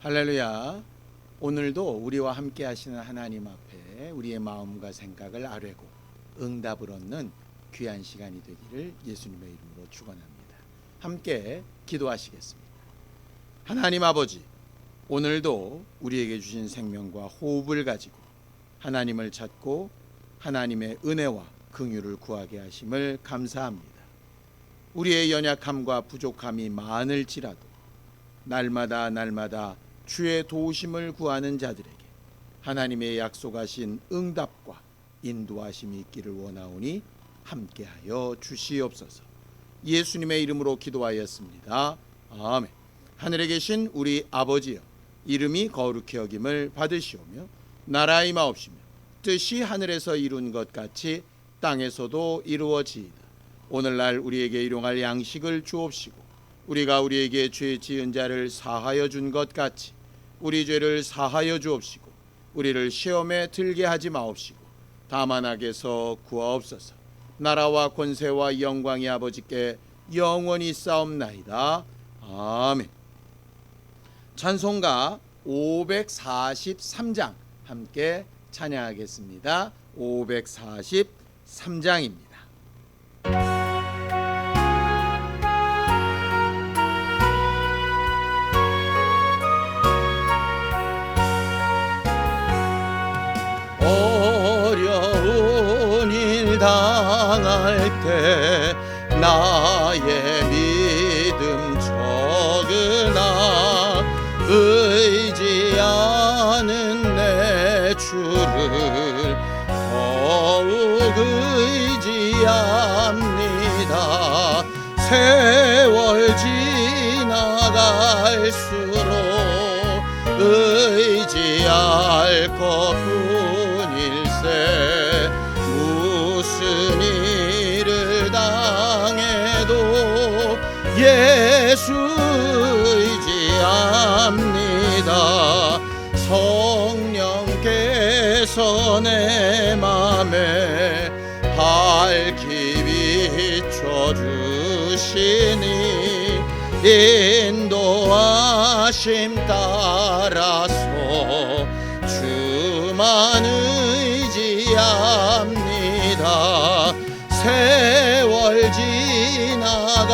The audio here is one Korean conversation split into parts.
할렐루야. 오늘도 우리와 함께 하시는 하나님 앞에 우리의 마음과 생각을 아뢰고 응답을 얻는 귀한 시간이 되기를 예수님의 이름으로 축원합니다. 함께 기도하시겠습니다. 하나님 아버지, 오늘도 우리에게 주신 생명과 호흡을 가지고 하나님을 찾고 하나님의 은혜와 긍휼을 구하게 하심을 감사합니다. 우리의 연약함과 부족함이 많을지라도 날마다 주의 도우심을 구하는 자들에게 하나님의 약속하신 응답과 인도하심이 있기를 원하오니 함께하여 주시옵소서. 예수님의 이름으로 기도하였습니다. 아멘. 하늘에 계신 우리 아버지여, 이름이 거룩히 여김을 받으시오며 나라의 마옵시며 뜻이 하늘에서 이룬 것 같이 땅에서도 이루어지이다. 오늘날 우리에게 일용할 양식을 주옵시고 우리가 우리에게 죄 지은 자를 사하여 준 것 같이 우리 죄를 사하여 주옵시고 우리를 시험에 들게 하지 마옵시고 다만 악에서 구하옵소서. 나라와 권세와 영광이 아버지께 영원히 싸움나이다. 아멘. 찬송가 543장 함께 찬양하겠습니다. 543장입니다. 어려운 일 당할 때 나의 믿음 적으나 의지하는 내 주를 더욱 의지합니다. 세월 지나갈수록 의지할 것뿐일세. 무슨 일을 당해도 예수 의지합니다. 성령께서 내 맘에 밝히 비춰주시니 인도하심 따라서 주만 의지합니다. 세월 지나갈수록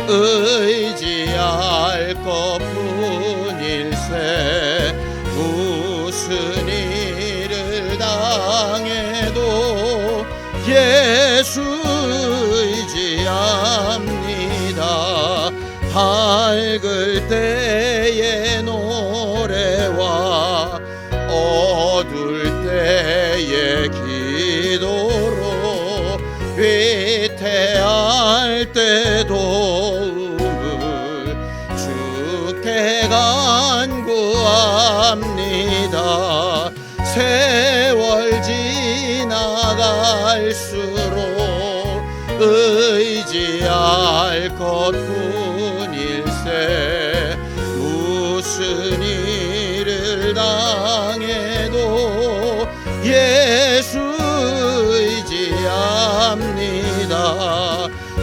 의지할 것뿐일세. 무슨 일을 당해도 예수 의지합니다. 밝을 때의 노래와 어두울 때의 기도로 위태할 때 도움을 주께 간구합니다. 세월 지나갈수록 의지할 것뿐일세. 무슨 일을 당해도 예수 의지합니다.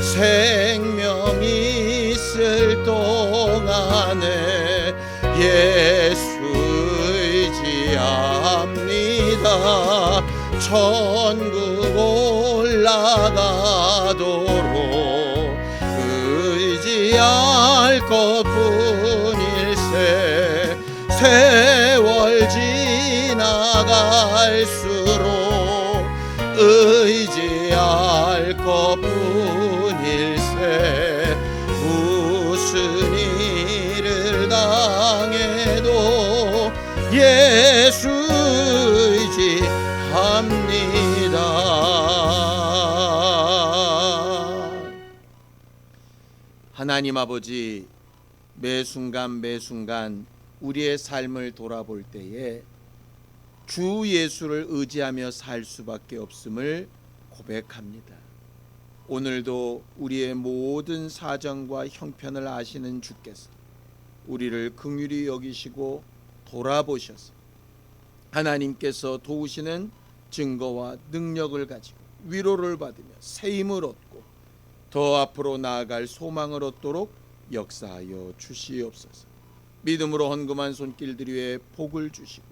생명이 있을 동안에 예수 의지합니다. 천국 올라가도록 의지할 것뿐일세. 세월 지나갈수록 의지할 것뿐일세. 무슨 일을 당해도 예수 의지합니다. 하나님 아버지, 매 순간 우리의 삶을 돌아볼 때에 주 예수를 의지하며 살 수밖에 없음을 고백합니다. 오늘도 우리의 모든 사정과 형편을 아시는 주께서 우리를 긍휼히 여기시고 돌아보셔서 하나님께서 도우시는 증거와 능력을 가지고 위로를 받으며 새 힘을 얻고 더 앞으로 나아갈 소망을 얻도록 역사하여 주시옵소서. 믿음으로 헌금한 손길들 위에 복을 주시고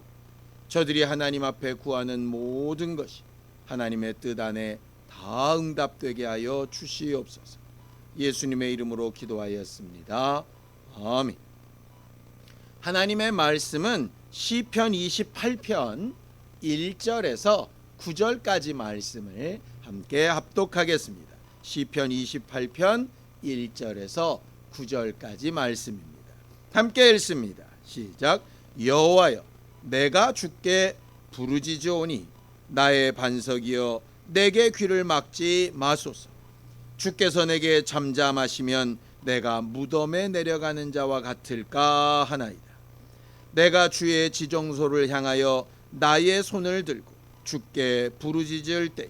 저들이 하나님 앞에 구하는 모든 것이 하나님의 뜻 안에 다 응답되게 하여 주시옵소서. 예수님의 이름으로 기도하였습니다. 아멘. 하나님의 말씀은 시편 28편 1절에서 9절까지 말씀을 함께 합독하겠습니다. 시편 28편 1절에서 9절까지 말씀입니다. 함께 읽습니다. 시작. 여호와여, 내가 주께 부르짖으오니 나의 반석이여 내게 귀를 막지 마소서. 주께서 내게 잠잠하시면 내가 무덤에 내려가는 자와 같을까 하나이다. 내가 주의 지정소를 향하여 나의 손을 들고 주께 부르짖을 때에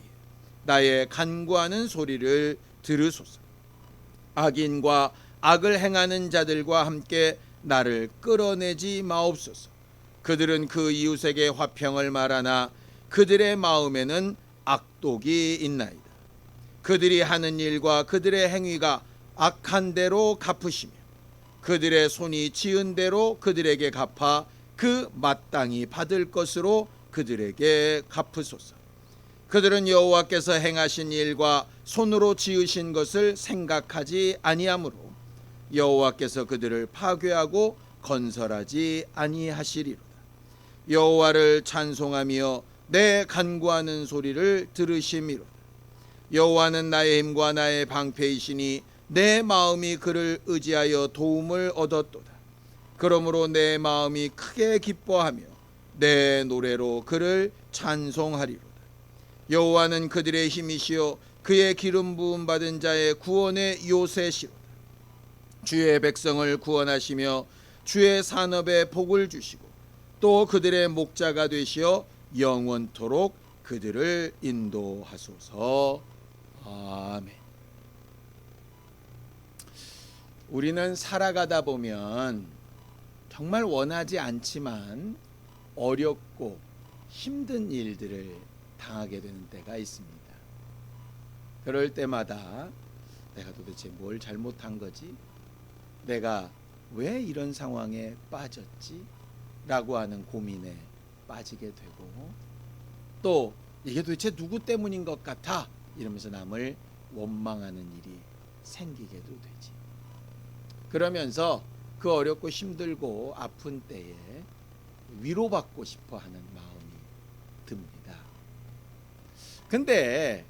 나의 간구하는 소리를 들으소서. 악인과 악을 행하는 자들과 함께 나를 끌어내지 마옵소서. 그들은 그 이웃에게 화평을 말하나 그들의 마음에는 악독이 있나이다. 그들이 하는 일과 그들의 행위가 악한 대로 갚으시며 그들의 손이 지은 대로 그들에게 갚아 그 마땅히 받을 것으로 그들에게 갚으소서. 그들은 여호와께서 행하신 일과 손으로 지으신 것을 생각하지 아니하므로 여호와께서 그들을 파괴하고 건설하지 아니하시리로다. 여호와를 찬송하며 내 간구하는 소리를 들으심이로다. 여호와는 나의 힘과 나의 방패이시니 내 마음이 그를 의지하여 도움을 얻었도다. 그러므로 내 마음이 크게 기뻐하며 내 노래로 그를 찬송하리로다. 여호와는 그들의 힘이시요 그의 기름 부음 받은 자의 구원의 요새시로다. 주의 백성을 구원하시며 주의 산업에 복을 주시고 또 그들의 목자가 되시어 영원토록 그들을 인도하소서. 아멘. 우리는 살아가다 보면 정말 원하지 않지만 어렵고 힘든 일들을 당하게 되는 때가 있습니다. 그럴 때마다 내가 도대체 뭘 잘못한 거지? 내가 왜 이런 상황에 빠졌지? 라고 하는 고민에 빠지게 되고 또 이게 도대체 누구 때문인 것 같아? 이러면서 남을 원망하는 일이 생기게도 되지. 그러면서 그 어렵고 힘들고 아픈 때에 위로받고 싶어 하는 마음이 듭니다. 근데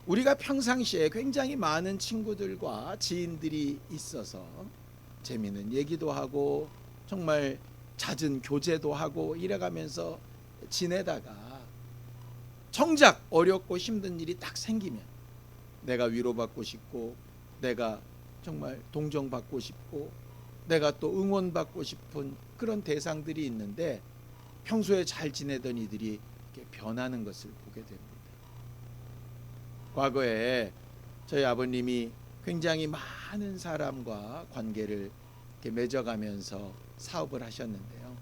우리가 평상시에 굉장히 많은 친구들과 지인들이 있어서 재미있는 얘기도 하고 정말 잦은 교제도 하고 이래가면서 지내다가 정작 어렵고 힘든 일이 딱 생기면 내가 위로받고 싶고 내가 정말 동정받고 싶고 내가 또 응원받고 싶은 그런 대상들이 있는데 평소에 잘 지내던 이들이 이렇게 변하는 것을 보게 됩니다. 과거에 저희 아버님이 굉장히 많은 사람과 관계를 이렇게 맺어가면서 사업을 하셨는데요.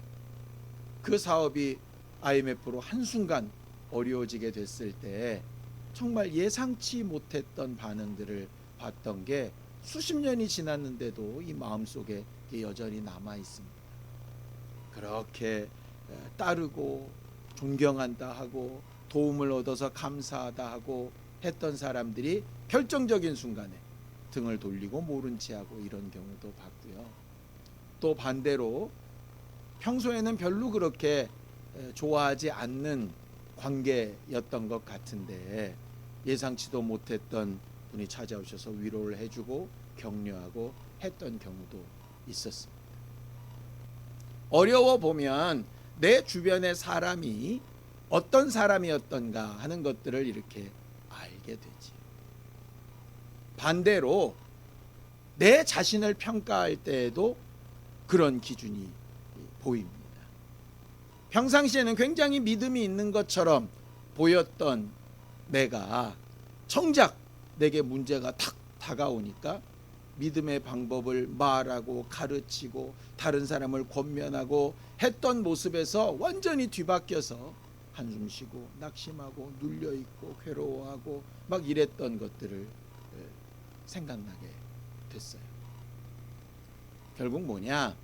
그 사업이 IMF로 한순간 어려워지게 됐을 때 정말 예상치 못했던 반응들을 봤던 게 수십 년이 지났는데도 이 마음속에 여전히 남아 있습니다. 그렇게 따르고 존경한다 하고 도움을 얻어서 감사하다 하고 했던 사람들이 결정적인 순간에 등을 돌리고 모른 채 하고 이런 경우도 봤고요. 또 반대로 평소에는 별로 그렇게 좋아하지 않는 관계였던 것 같은데 예상치도 못했던 분이 찾아오셔서 위로를 해주고 격려하고 했던 경우도 있었습니다. 어려워 보면 내 주변의 사람이 어떤 사람이었던가 하는 것들을 이렇게 알게 되지. 반대로 내 자신을 평가할 때에도 그런 기준이 보입니다. 평상시에는 굉장히 믿음이 있는 것처럼 보였던 내가 정작 내게 문제가 탁 다가오니까 믿음의 방법을 말하고 가르치고 다른 사람을 권면하고 했던 모습에서 완전히 뒤바뀌어서 한숨 쉬고 낙심하고 눌려있고 괴로워하고 막 이랬던 것들을 생각나게 됐어요. 결국 뭐냐?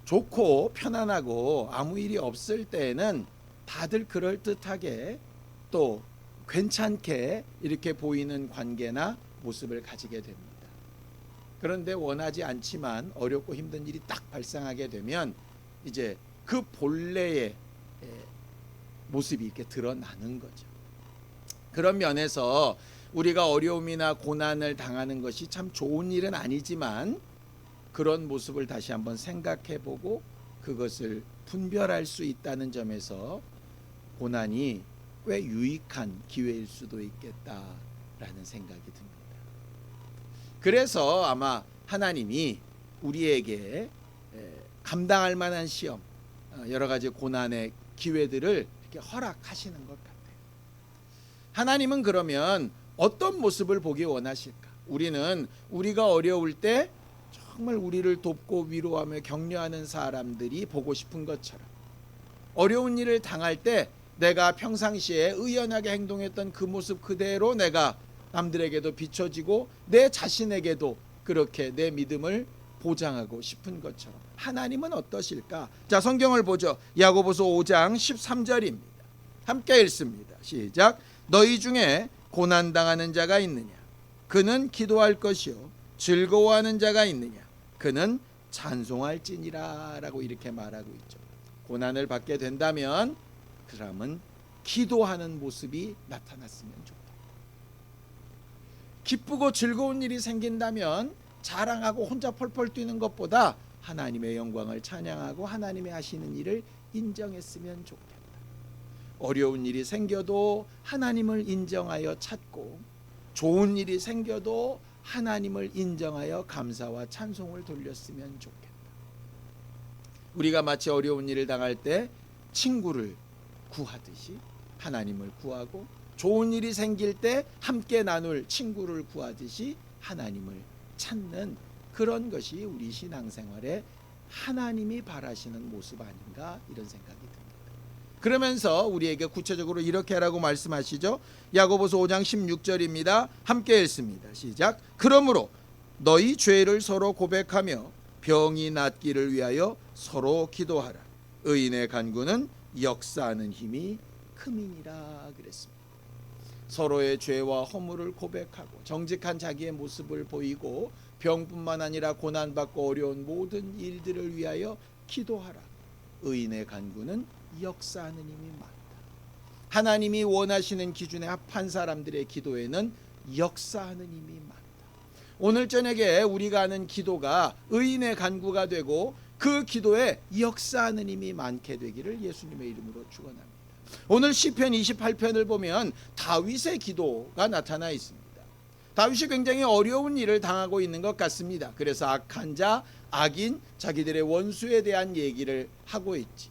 좋고 편안하고 아무 일이 없을 때에는 다들 그럴듯하게 또 괜찮게 이렇게 보이는 관계나 모습을 가지게 됩니다. 그런데 원하지 않지만 어렵고 힘든 일이 딱 발생하게 되면 이제 그 본래의 모습이 이렇게 드러나는 거죠. 그런 면에서 우리가 어려움이나 고난을 당하는 것이 참 좋은 일은 아니지만 그런 모습을 다시 한번 생각해보고 그것을 분별할 수 있다는 점에서 고난이 꽤 유익한 기회일 수도 있겠다라는 생각이 듭니다. 그래서 아마 하나님이 우리에게 감당할 만한 시험, 여러 가지 고난의 기회들을 이렇게 허락하시는 것 같아요. 하나님은 그러면 어떤 모습을 보기 원하실까? 우리는 우리가 어려울 때 정말 우리를 돕고 위로하며 격려하는 사람들이 보고 싶은 것처럼 어려운 일을 당할 때 내가 평상시에 의연하게 행동했던 그 모습 그대로 내가 남들에게도 비춰지고 내 자신에게도 그렇게 내 믿음을 보장하고 싶은 것처럼 하나님은 어떠실까? 자, 성경을 보죠. 야고보서 5장 13절입니다. 함께 읽습니다. 시작. 너희 중에 고난당하는 자가 있느냐? 그는 기도할 것이요 즐거워하는 자가 있느냐? 그는 찬송할지니라 라고 이렇게 말하고 있죠. 고난을 받게 된다면 그 사람은 기도하는 모습이 나타났으면 좋겠다. 기쁘고 즐거운 일이 생긴다면 자랑하고 혼자 펄펄 뛰는 것보다 하나님의 영광을 찬양하고 하나님의 하시는 일을 인정했으면 좋겠다. 어려운 일이 생겨도 하나님을 인정하여 찾고 좋은 일이 생겨도 하나님을 인정하여 감사와 찬송을 돌렸으면 좋겠다. 우리가 마치 어려운 일을 당할 때 친구를 구하듯이 하나님을 구하고 좋은 일이 생길 때 함께 나눌 친구를 구하듯이 하나님을 찾는 그런 것이 우리 신앙생활에 하나님이 바라시는 모습 아닌가 이런 생각이 듭니다. 그러면서 우리에게 구체적으로 이렇게 하라고 말씀하시죠. 야고보서 5장 16절입니다. 함께 읽습니다. 시작. 그러므로 너희 죄를 서로 고백하며 병이 낫기를 위하여 서로 기도하라. 의인의 간구는 역사하는 힘이 큼이니라 그랬습니다. 서로의 죄와 허물을 고백하고 정직한 자기의 모습을 보이고 병뿐만 아니라 고난받고 어려운 모든 일들을 위하여 기도하라. 의인의 간구는 역사하는 힘이 많다. 하나님이 원하시는 기준에 합한 사람들의 기도에는 역사하는 힘이 많다. 오늘 저녁에 우리가 하는 기도가 의인의 간구가 되고 그 기도에 역사하는 힘이 많게 되기를 예수님의 이름으로 축원합니다. 오늘 시편 28편을 보면 다윗의 기도가 나타나 있습니다. 다윗이 굉장히 어려운 일을 당하고 있는 것 같습니다. 그래서 악한 자, 악인, 자기들의 원수에 대한 얘기를 하고 있지.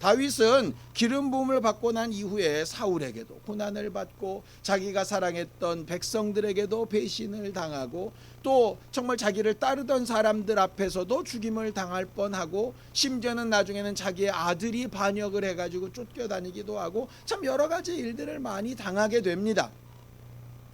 다윗은 기름 부음을 받고 난 이후에 사울에게도 고난을 받고 자기가 사랑했던 백성들에게도 배신을 당하고 또 정말 자기를 따르던 사람들 앞에서도 죽임을 당할 뻔하고 심지어는 나중에는 자기의 아들이 반역을 해가지고 쫓겨다니기도 하고 참 여러 가지 일들을 많이 당하게 됩니다.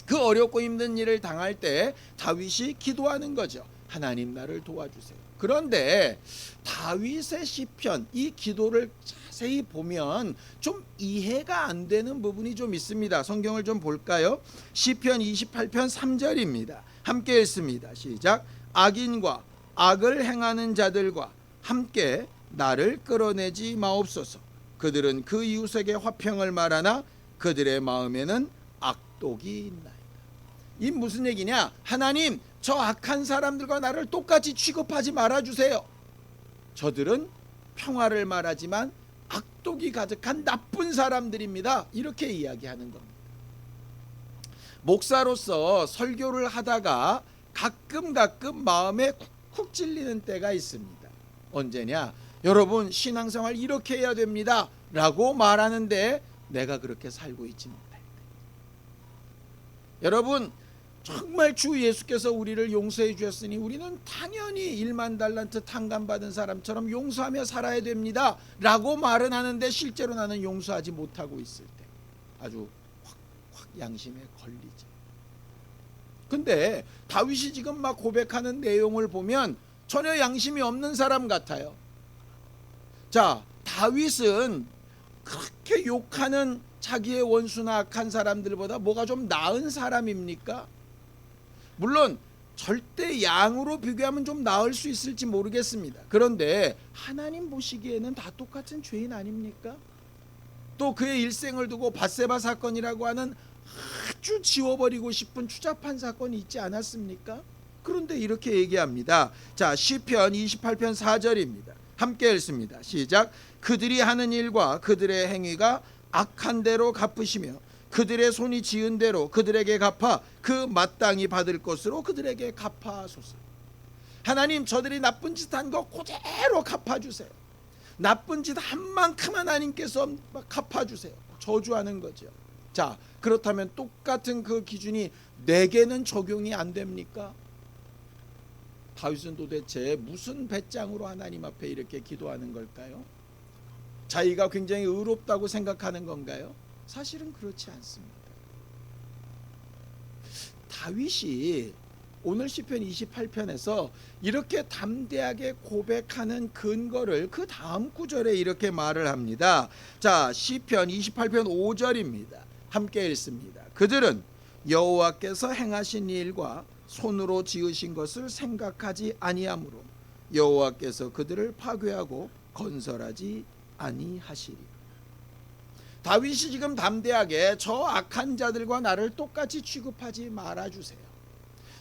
그 어렵고 힘든 일을 당할 때 다윗이 기도하는 거죠. 하나님 나를 도와주세요. 그런데 다윗의 시편 이 기도를 자세히 보면 좀 이해가 안 되는 부분이 좀 있습니다. 성경을 좀 볼까요? 시편 28편 3절입니다. 함께 읽습니다. 시작. 악인과 악을 행하는 자들과 함께 나를 끌어내지 마옵소서. 그들은 그 이웃에게 화평을 말하나 그들의 마음에는 악독이 있나이다. 이 무슨 얘기냐? 하나님, 저 악한 사람들과 나를 똑같이 취급하지 말아주세요. 저들은 평화를 말하지만 악독이 가득한 나쁜 사람들입니다. 이렇게 이야기하는 겁니다. 목사로서 설교를 하다가 가끔 마음에 쿡쿡 찔리는 때가 있습니다. 언제냐? 여러분 신앙생활 이렇게 해야 됩니다 라고 말하는데 내가 그렇게 살고 있지 못할 때. 여러분 정말 주 예수께서 우리를 용서해 주셨으니 우리는 당연히 1만 달란트 탕감받은 사람처럼 용서하며 살아야 됩니다 라고 말은 하는데 실제로 나는 용서하지 못하고 있을 때 아주 확 양심에 걸리죠. 근데 다윗이 지금 막 고백하는 내용을 보면 전혀 양심이 없는 사람 같아요. 자, 다윗은 그렇게 욕하는 자기의 원수나 악한 사람들보다 뭐가 좀 나은 사람입니까? 물론 절대 양으로 비교하면 좀 나을 수 있을지 모르겠습니다. 그런데 하나님 보시기에는 다 똑같은 죄인 아닙니까? 또 그의 일생을 두고 밧세바 사건이라고 하는 아주 지워버리고 싶은 추잡한 사건이 있지 않았습니까? 그런데 이렇게 얘기합니다. 자, 시편 28편 4절입니다. 함께 읽습니다. 시작. 그들이 하는 일과 그들의 행위가 악한 대로 갚으시며 그들의 손이 지은 대로 그들에게 갚아 그 마땅히 받을 것으로 그들에게 갚아소서. 하나님, 저들이 나쁜 짓 한 거 그대로 갚아주세요. 나쁜 짓 한 만큼 하나님께서 갚아주세요. 저주하는 거죠. 자, 그렇다면 똑같은 그 기준이 내게는 적용이 안 됩니까? 다윗은 도대체 무슨 배짱으로 하나님 앞에 이렇게 기도하는 걸까요? 자기가 굉장히 의롭다고 생각하는 건가요? 사실은 그렇지 않습니다. 다윗이 오늘 시편 28편에서 이렇게 담대하게 고백하는 근거를 그 다음 구절에 이렇게 말을 합니다. 자, 시편 28편 5절입니다. 함께 읽습니다. 그들은 여호와께서 행하신 일과 손으로 지으신 것을 생각하지 아니하므로 여호와께서 그들을 파괴하고 건설하지 아니하시리. 다윗이 지금 담대하게 저 악한 자들과 나를 똑같이 취급하지 말아주세요.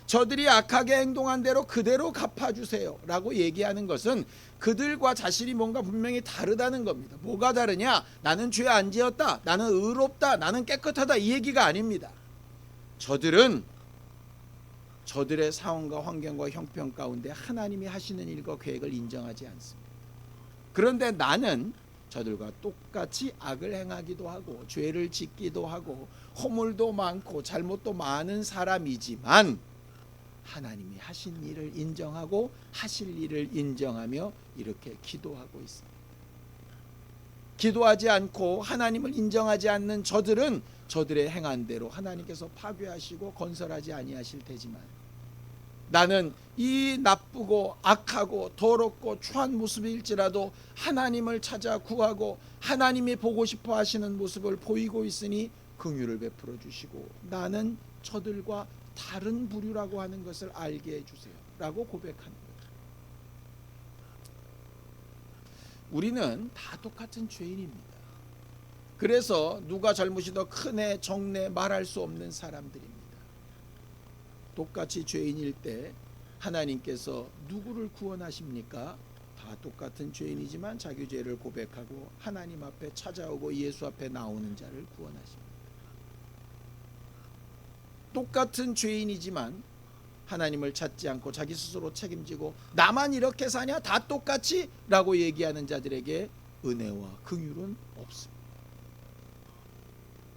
저들이 악하게 행동한 대로 그대로 갚아주세요 라고 얘기하는 것은 그들과 자신이 뭔가 분명히 다르다는 겁니다. 뭐가 다르냐? 나는 죄 안 지었다, 나는 의롭다, 나는 깨끗하다, 이 얘기가 아닙니다. 저들은 저들의 상황과 환경과 형편 가운데 하나님이 하시는 일과 계획을 인정하지 않습니다. 그런데 나는 저들과 똑같이 악을 행하기도 하고 죄를 짓기도 하고 허물도 많고 잘못도 많은 사람이지만 하나님이 하신 일을 인정하고 하실 일을 인정하며 이렇게 기도하고 있습니다. 기도하지 않고 하나님을 인정하지 않는 저들은 저들의 행한 대로 하나님께서 파괴하시고 건설하지 아니하실 테지만 나는 이 나쁘고 악하고 더럽고 추한 모습일지라도 하나님을 찾아 구하고 하나님이 보고 싶어 하시는 모습을 보이고 있으니 긍휼을 베풀어 주시고 나는 저들과 다른 부류라고 하는 것을 알게 해주세요 라고 고백하는 거죠. 우리는 다 똑같은 죄인입니다. 그래서 누가 잘못이 더 크네 적네 말할 수 없는 사람들입니다. 똑같이 죄인일 때 하나님께서 누구를 구원하십니까? 다 똑같은 죄인이지만 자기 죄를 고백하고 하나님 앞에 찾아오고 예수 앞에 나오는 자를 구원하십니다. 똑같은 죄인이지만 하나님을 찾지 않고 자기 스스로 책임지고 나만 이렇게 사냐? 다 똑같이? 라고 얘기하는 자들에게 은혜와 긍휼은 없습니다.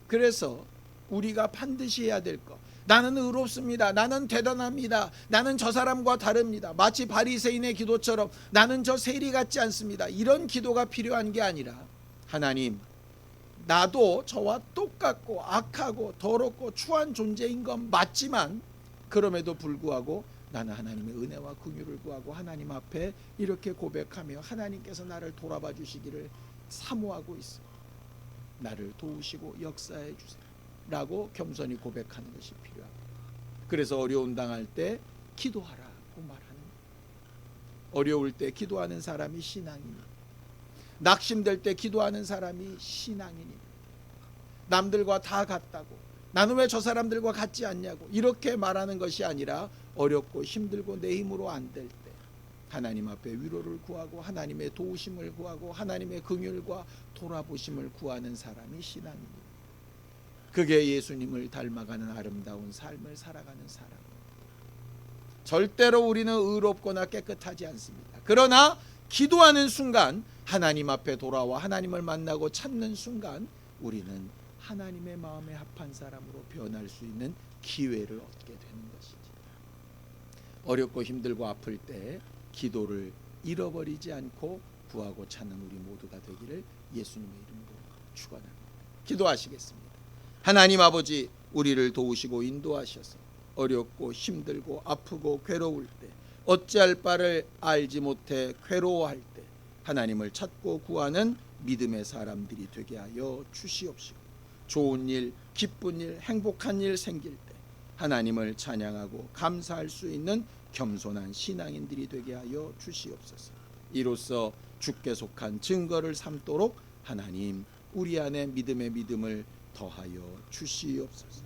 그래서 우리가 반드시 해야 될 것, 나는 의롭습니다, 나는 대단합니다, 나는 저 사람과 다릅니다, 마치 바리새인의 기도처럼 나는 저 세리 같지 않습니다, 이런 기도가 필요한 게 아니라 하나님, 나도 저와 똑같고 악하고 더럽고 추한 존재인 건 맞지만 그럼에도 불구하고 나는 하나님의 은혜와 긍휼을 구하고 하나님 앞에 이렇게 고백하며 하나님께서 나를 돌아봐 주시기를 사모하고 있습니다. 나를 도우시고 역사해 주세요 라고 겸손히 고백하는 것이 필요합니다. 그래서 어려움 당할 때 기도하라고 말하는 거예요. 어려울 때 기도하는 사람이 신앙입니다. 낙심될 때 기도하는 사람이 신앙인입니다. 남들과 다 같다고, 나는 왜 저 사람들과 같지 않냐고 이렇게 말하는 것이 아니라 어렵고 힘들고 내 힘으로 안 될 때 하나님 앞에 위로를 구하고 하나님의 도우심을 구하고 하나님의 긍휼과 돌아보심을 구하는 사람이 신앙입니다. 그게 예수님을 닮아가는 아름다운 삶을 살아가는 사람. 절대로 우리는 의롭거나 깨끗하지 않습니다. 그러나 기도하는 순간 하나님 앞에 돌아와 하나님을 만나고 찾는 순간 우리는 하나님의 마음에 합한 사람으로 변할 수 있는 기회를 얻게 되는 것이지. 어렵고 힘들고 아플 때 기도를 잃어버리지 않고 구하고 찾는 우리 모두가 되기를 예수님의 이름으로 축원합니다. 기도하시겠습니다. 하나님 아버지, 우리를 도우시고 인도하셔서 어렵고 힘들고 아프고 괴로울 때 어찌할 바를 알지 못해 괴로워할 때 하나님을 찾고 구하는 믿음의 사람들이 되게 하여 주시옵시고, 좋은 일, 기쁜 일, 행복한 일 생길 때 하나님을 찬양하고 감사할 수 있는 겸손한 신앙인들이 되게 하여 주시옵소서. 이로써 주께 속한 증거를 삼도록 하나님 우리 안에 믿음의 믿음을 더하여 주시옵소서.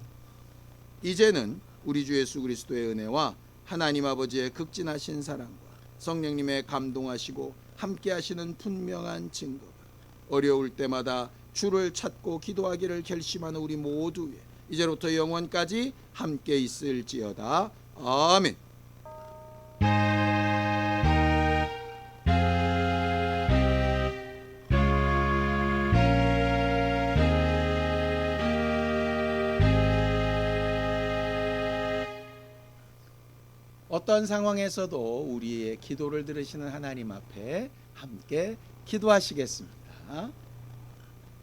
이제는 우리 주 예수 그리스도의 은혜와 하나님 아버지의 극진하신 사랑과 성령님의 감동하시고 함께 하시는 분명한 증거가 어려울 때마다 주를 찾고 기도하기를 결심하는 우리 모두에 이제부터 영원까지 함께 있을지어다. 아멘. 어떤 상황에서도 우리의 기도를 들으시는 하나님 앞에 함께 기도하시겠습니다.